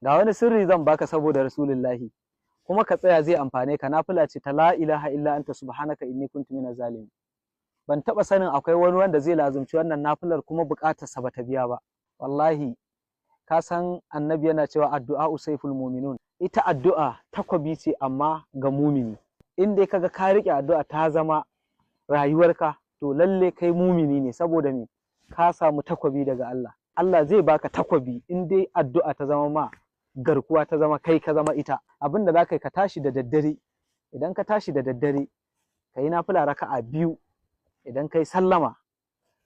ga wani sirri zan baka saboda rasulullahi kuma ka tsaya zai amfane ka. Nafila ce ta la ilaha illa anta subhanaka inni kuntu minaz zalimin. Ban taba sanin akwai wani wanda zai lazumci wannan nafilar kuma bukatar sa bata biya ba. Wallahi ka san annabi yana cewa addu'a usayful mu'minun. Ita addu'a takwabi ce amma ga mumini. In dai kaga ka rike addu'a ta zama rayuwarka to lalle kai mumini ne, saboda me ka samu takwabi daga Allah. Allah zai baka takwabi in dai addu'a ta zama ma garkuwa, ta zama kai ka zama ita. Abinda za ka yi, ka tashi da daddare. Idan ka tashi da daddare ka yi nafila raka'a 2. Idan kai sallama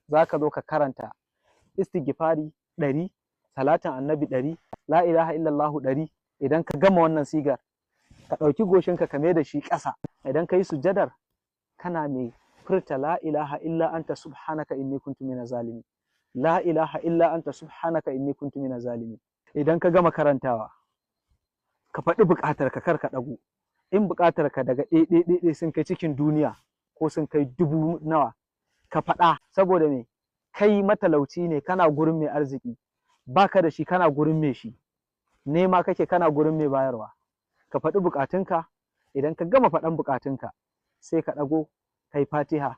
za ka zo ka karanta istighfari 100, salatin annabi 100, la ilaha illallah 100. Idan ka gama wannan sigar ka ɗauki goshinka ka mai da shi ƙasa. Idan ka yi sujjadar kana mai furta la ilaha illa anta subhanaka inni kuntu minaz zalimin, la ilaha illa anta subhanaka inni kuntu minaz zalimin. Idan ka gama karantawa ka faɗi buƙatar ka, kar ka ɗago. In buƙatar ka daga ɗaiɗaiɗaiɗai sun kai cikin duniya ko sun kai 1000 nawa, ka faɗa, saboda me kai matalauci ne, kana gurin mai arziki, baka da shi kana gurin mai shi, nema kake kana gurin mai bayarwa. Ka faɗi buƙatunka. Idan ka gama faɗan buƙatunka sai ka ɗago kai Fatiha